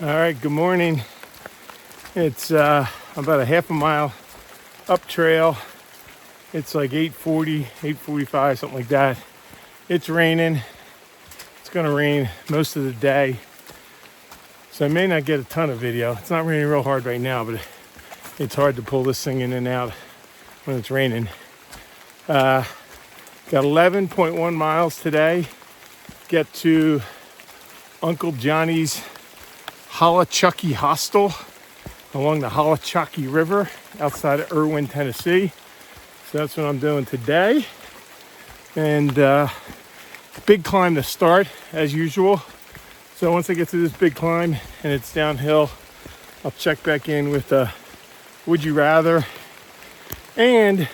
All right, good morning. It's about a half a mile up trail. It's like 8:40, 8:45, something like that. It's raining. It's gonna rain most of the day, so I may not get a ton of video. It's not raining real hard right now, but it's hard to pull this thing in and out when it's raining. Got 11.1 miles today. Get to Uncle Johnny's Chucky Hostel along the Chucky River outside of Erwin, Tennessee. So that's what I'm doing today. And big climb to start as usual. So once I get to this big climb and it's downhill, I'll check back in with a would you rather and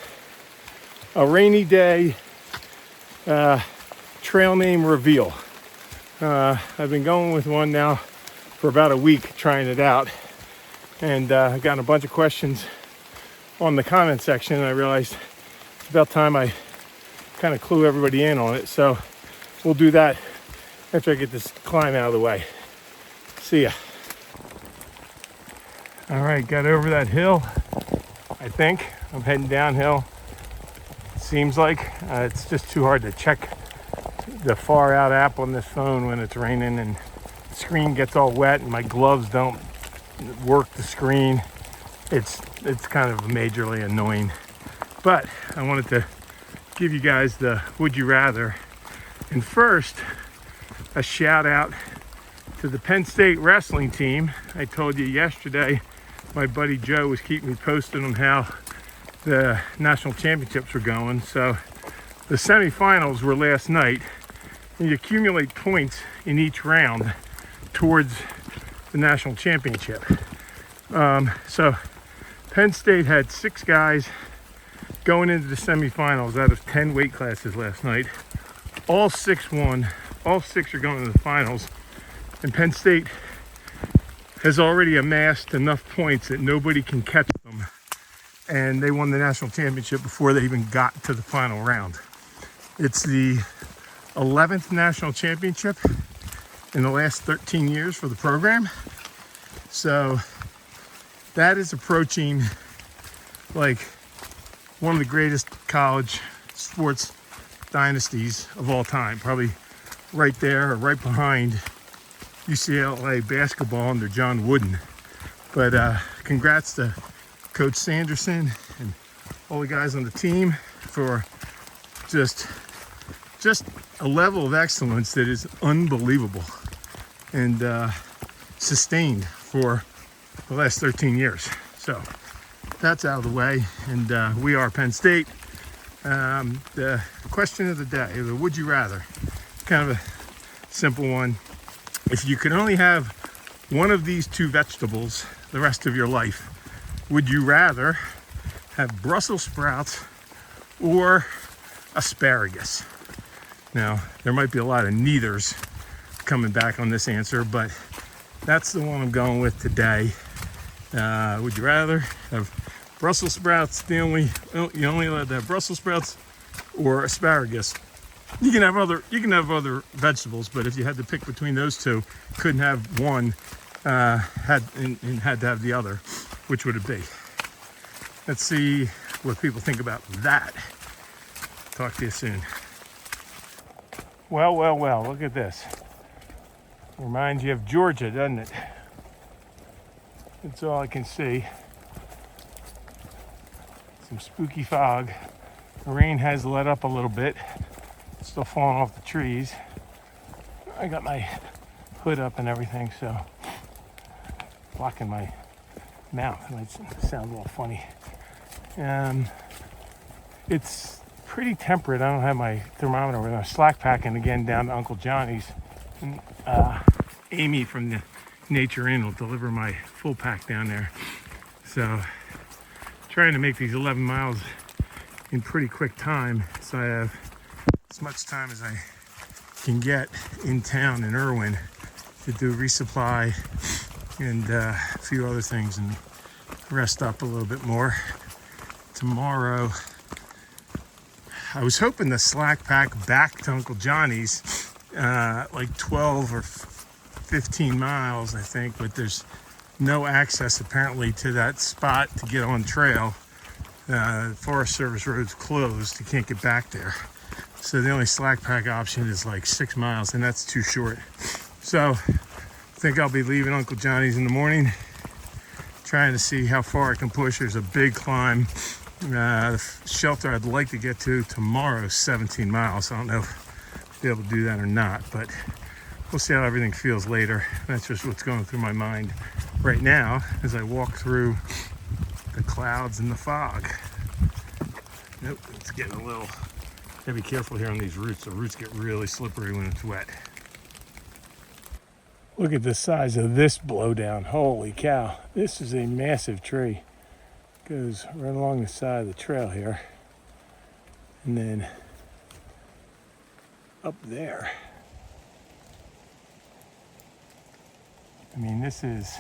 a rainy day trail name reveal. I've been going with one now for about a week trying it out, and I've gotten a bunch of questions on the comment section, and I realized it's about time I kind of clue everybody in on it. So we'll do that after I get this climb out of the way. See ya. All right, got over that hill. I think I'm heading downhill. Seems like it's just too hard to check the far out app on this phone when it's raining and the screen gets all wet and my gloves don't work the screen. It's kind of majorly annoying, but I wanted to give you guys the would you rather. And first, a shout out to the Penn State wrestling team. I told you yesterday my buddy Joe was keeping me posted on how the national championships were going. So the semifinals were last night, and you accumulate points in each round towards the national championship. So Penn State had 6 guys going into the semifinals out of 10 weight classes last night. All 6 won. All 6 are going to the finals. And Penn State has already amassed enough points that nobody can catch them. And they won the national championship before they even got to the final round. It's the 11th national championship in the last 13 years for the program. So that is approaching like one of the greatest college sports dynasties of all time. Probably right there or right behind UCLA basketball under John Wooden. But congrats to Coach Sanderson and all the guys on the team for just a level of excellence that is unbelievable and sustained for the last 13 years. So that's out of the way, and we are Penn State. The question of the day, the would you rather, kind of a simple one. If you could only have one of these 2 vegetables the rest of your life, would you rather have Brussels sprouts or asparagus? Now, there might be a lot of neithers coming back on this answer, but that's the one I'm going with today. Would you rather have Brussels sprouts, you only allowed to have Brussels sprouts or asparagus? You can have other vegetables, but if you had to pick between those 2, couldn't have one, had to have the other. Which would it be? Let's see what people think about that. Talk to you soon. Well, look at this. Reminds you of Georgia, doesn't it? That's all I can see. Some spooky fog. The rain has let up a little bit. It's still falling off the trees. I got my hood up and everything, so blocking my mouth. It might sound a little funny. It's pretty temperate. I don't have my thermometer with. I'm slack packing again down to Uncle Johnny's. And, Amy from the Nature Inn will deliver my full pack down there. So trying to make these 11 miles in pretty quick time, so I have as much time as I can get in town in Erwin to do resupply and a few other things and rest up a little bit more. Tomorrow, I was hoping to slack pack back to Uncle Johnny's like 12 or 15 miles, I think, but there's no access apparently to that spot to get on trail. Forest Service road's closed. You can't get back there. So the only slack pack option is like 6 miles, and that's too short. So I think I'll be leaving Uncle Johnny's in the morning, trying to see how far I can push. There's a big climb. The shelter I'd like to get to tomorrow is 17 miles. I don't know if I'll be able to do that or not, but we'll see how everything feels later. That's just what's going through my mind right now as I walk through the clouds and the fog. Nope, it's getting a little... Gotta be careful here on these roots. The roots get really slippery when it's wet. Look at the size of this blowdown. Holy cow. This is a massive tree. Goes right along the side of the trail here. And then up there. I mean, this is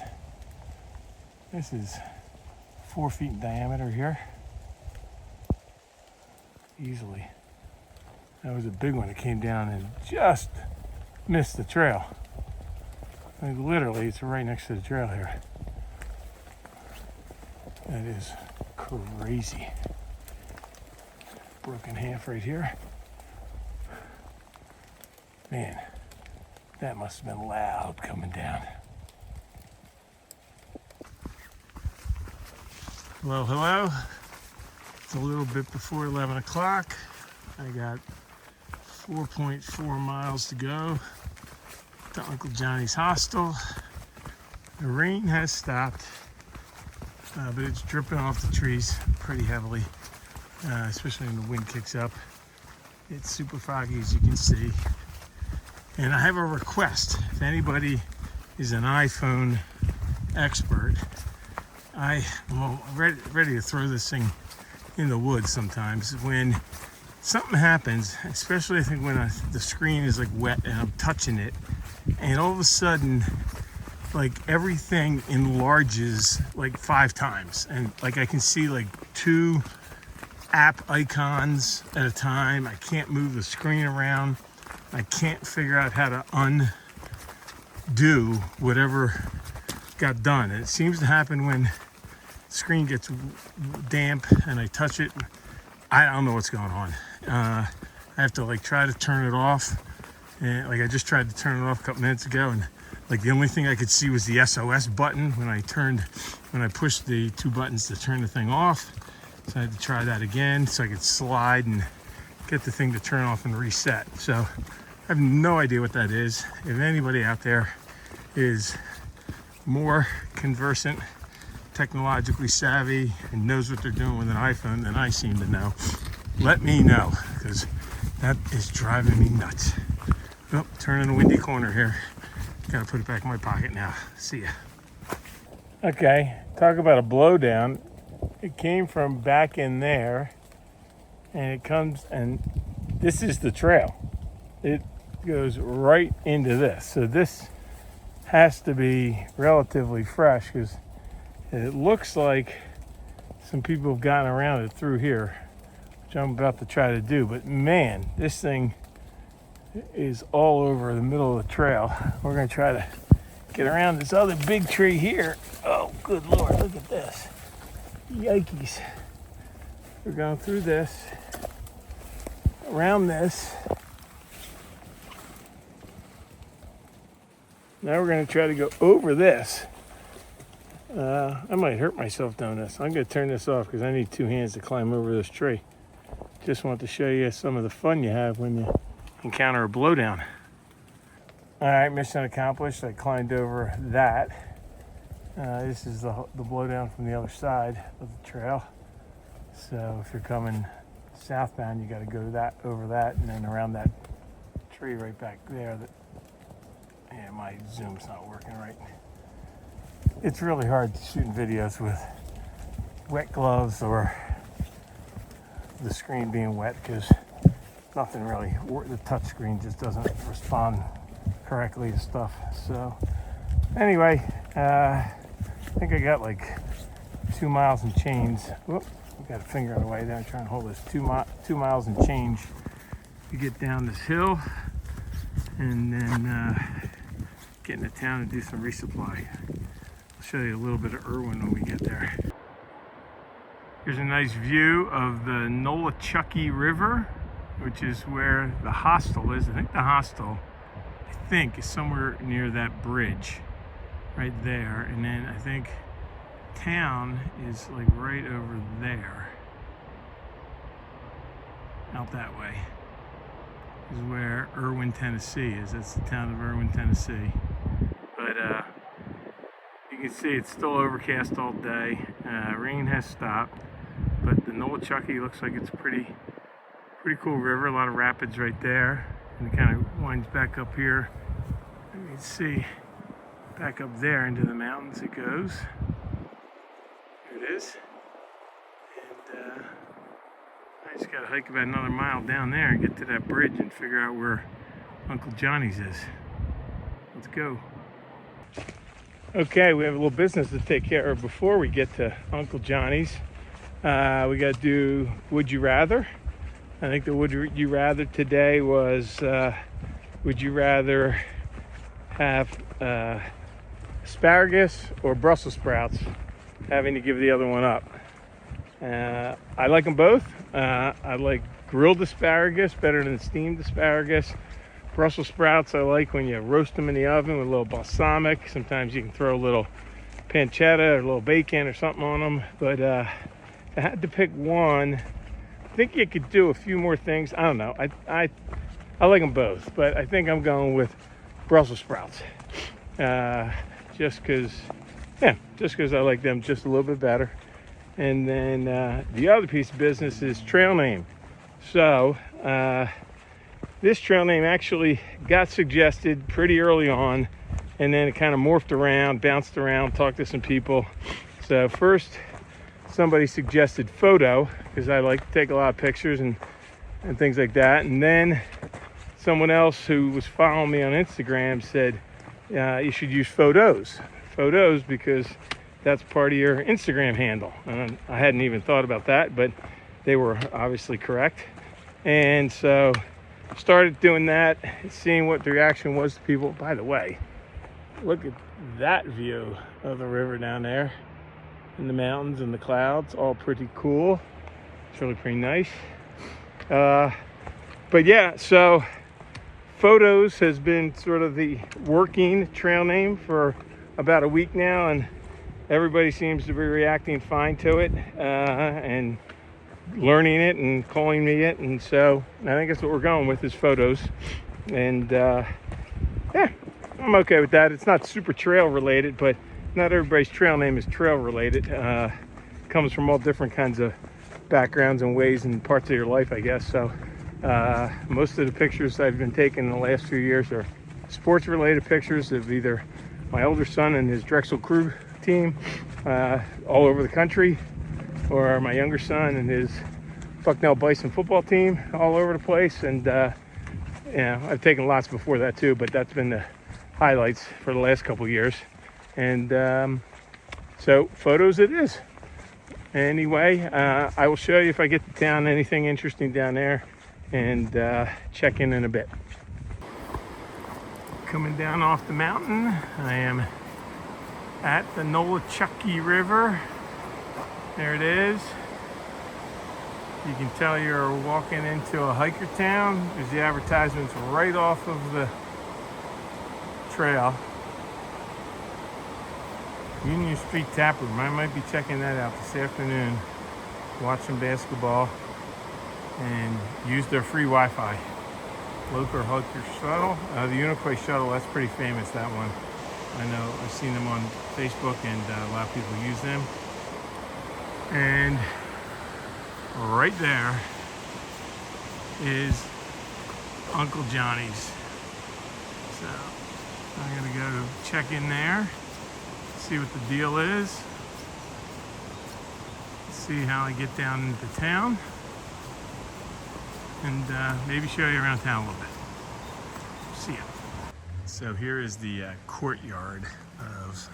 4 feet in diameter here. Easily. That was a big one that came down and just missed the trail. Like literally, it's right next to the trail here. That is crazy. Broken half right here. Man, that must have been loud coming down. Well, hello. It's a little bit before 11 o'clock. I got 4.4 miles to go to Uncle Johnny's Hostel. The rain has stopped, but it's dripping off the trees pretty heavily, especially when the wind kicks up. It's super foggy, as you can see. And I have a request. If anybody is an iPhone expert, I'm ready to throw this thing in the woods sometimes. When something happens, especially I think when the screen is like wet and I'm touching it, and all of a sudden, like everything enlarges like 5 times, and like I can see like 2 app icons at a time. I can't move the screen around. I can't figure out how to undo whatever got done. And it seems to happen when the screen gets damp and I touch it. I don't know what's going on. I have to like try to turn it off, and like I just tried to turn it off a couple minutes ago, and like the only thing I could see was the SOS button when I pushed the 2 buttons to turn the thing off. So I had to try that again so I could slide and get the thing to turn off and reset. So I have no idea what that is. If anybody out there is more conversant, technologically savvy, and knows what they're doing with an iPhone than I seem to know, let me know, because that is driving me nuts. Oh, turning a windy corner here. Gotta put it back in my pocket now. See ya. Okay, talk about a blowdown. It came from back in there, and it comes, and this is the trail. It goes right into this. So this has to be relatively fresh, because it looks like some people have gotten around it through here, which I'm about to try to do. But man, this thing is all over the middle of the trail. We're gonna try to get around this other big tree here. Oh, good Lord, look at this. Yikes. We're going through this, around this. Now we're gonna try to go over this. I might hurt myself doing this. I'm gonna turn this off because I need 2 hands to climb over this tree. Just want to show you some of the fun you have when you encounter a blowdown. All right, mission accomplished. I climbed over that. This is the blowdown from the other side of the trail. So if you're coming southbound, you got to go over that, and then around that tree right back there. Yeah, my zoom's not working right. It's really hard shooting videos with wet gloves or the screen being wet, because nothing really, the touch screen just doesn't respond correctly to stuff. So anyway, I think I got like 2 miles and change. Whoop, I got a finger on the way there. I'm trying to hold this 2 miles and change to get down this hill, and then get into town and do some resupply. I'll show you a little bit of Erwin when we get there. Here's a nice view of the Chucky River, which is where the hostel is. I think the hostel, is somewhere near that bridge right there. And then I think town is like right over there. Out that way is where Erwin, Tennessee is. That's the town of Erwin, Tennessee. But you can see it's still overcast all day. Rain has stopped, but the Chucky looks like it's pretty cool river. A lot of rapids right there, and it kind of winds back up here. You can see back up there into the mountains it goes. There it is. And I just got to hike about another mile down there and get to that bridge and figure out where Uncle Johnny's is. Let's go. Okay, we have a little business to take care of before we get to Uncle Johnny's. We got to do Would You Rather. I think the Would You Rather today was, would you rather have asparagus or Brussels sprouts, having to give the other one up? I like them both. I like grilled asparagus better than steamed asparagus. Brussels sprouts I like when you roast them in the oven with a little balsamic. Sometimes you can throw a little pancetta or a little bacon or something on them. But if I had to pick one, I think you could do a few more things. I don't know. I like them both, but I think I'm going with Brussels sprouts. Just because I like them just a little bit better. And then the other piece of business is trail name. So this trail name actually got suggested pretty early on, and then it kind of morphed around, bounced around, talked to some people. So first somebody suggested photo, because I like to take a lot of pictures and things like that. And then someone else who was following me on Instagram said you should use photos because that's part of your Instagram handle. And I hadn't even thought about that, but they were obviously correct. And so started doing that, seeing what the reaction was to people. By the way, look at that view of the river down there, and the mountains and the clouds, all pretty cool. It's really pretty nice. But yeah, so photos has been sort of the working trail name for about a week now, and everybody seems to be reacting fine to it and learning it and calling me it. And so I think that's what we're going with, is photos. And yeah, I'm okay with that. It's not super trail related, but not everybody's trail name is trail related. Comes from all different kinds of backgrounds and ways and parts of your life, I guess. So most of the pictures I've been taking in the last few years are sports related pictures of either my older son and his Drexel crew team all over the country, or my younger son and his Bucknell Bison football team all over the place. And yeah, I've taken lots before that too, but that's been the highlights for the last couple years. And so photos it is. Anyway, I will show you if I get to town anything interesting down there, and check in a bit. Coming down off the mountain, I am at the Chucky River. There it is. You can tell you're walking into a hiker town. There's the advertisements right off of the trail. Union Street Tap Room. I might be checking that out this afternoon. Watch some basketball and use their free Wi-Fi. Local hiker shuttle. The Unicoi shuttle, that's pretty famous, that one. I know, I've seen them on Facebook, and a lot of people use them. And right there is Uncle Johnny's. So I'm gonna go check in there, see what the deal is, see how I get down into town, and maybe show you around town a little bit. See ya. So here is the courtyard of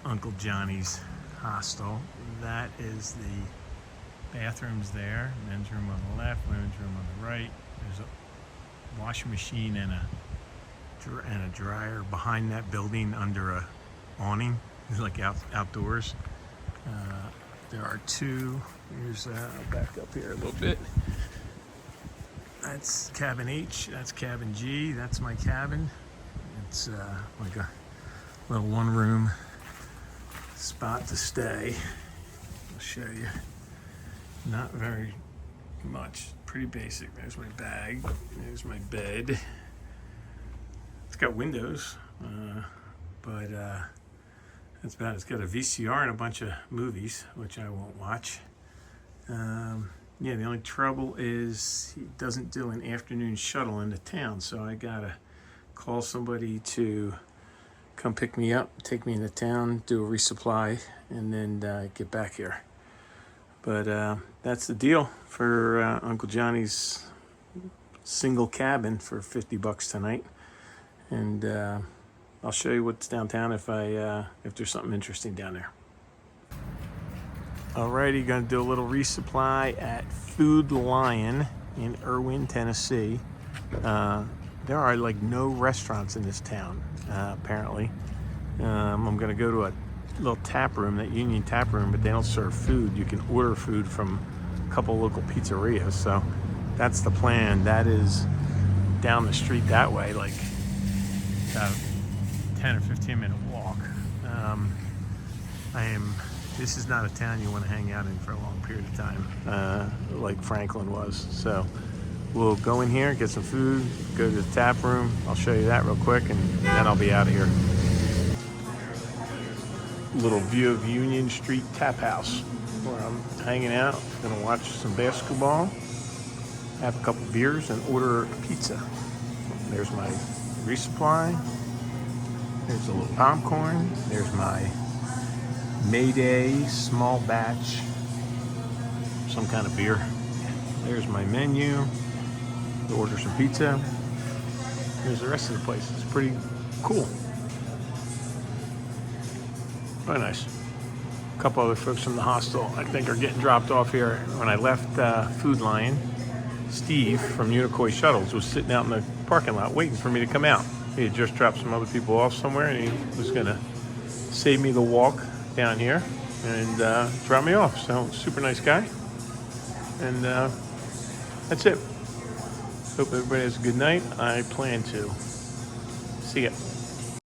Uncle Johnny's hostel. That is the bathrooms there. Men's room on the left, women's room on the right. There's a washing machine and a and a dryer behind that building under a awning. It's like outdoors. There are two. Here's I'll back up here a little bit. That's cabin H. That's cabin G. That's my cabin. It's like a little one-room spot to stay. I'll show you. Not very much. Pretty basic. There's my bag. There's my bed. It's got windows, but that's about it. It's got a VCR and a bunch of movies, which I won't watch. Yeah, the only trouble is he doesn't do an afternoon shuttle into town, so I gotta call somebody to come pick me up, take me into town, do a resupply, and then get back here. But that's the deal for Uncle Johnny's single cabin for $50 tonight. And I'll show you what's downtown if there's something interesting down there. Alrighty, gonna do a little resupply at Food Lion in Erwin, Tennessee. There are like no restaurants in this town, apparently. I'm gonna go to a little tap room, that Union tap room, but they don't serve food. You can order food from a couple local pizzerias, so that's the plan. That is down the street that way, like about 10 or 15 minute walk. This is not a town you want to hang out in for a long period of time, like Franklin was. So we'll go in here, get some food, go to the tap room. I'll show you that real quick, and then I'll be out of here. Little view of Union Street Tap House, where I'm hanging out. Gonna watch some basketball, have a couple beers, and order a pizza. There's my resupply. There's a little popcorn. There's my Mayday small batch, some kind of beer. There's my menu. Order some pizza. Here's the rest of the place. It's pretty cool. Very nice. A couple other folks from the hostel, I think, are getting dropped off here. When I left Food Lion, Steve from Unicoi Shuttles was sitting out in the parking lot waiting for me to come out. He had just dropped some other people off somewhere, and he was gonna save me the walk down here and drop me off. So super nice guy. And that's it. Hope everybody has a good night. I plan to. See ya.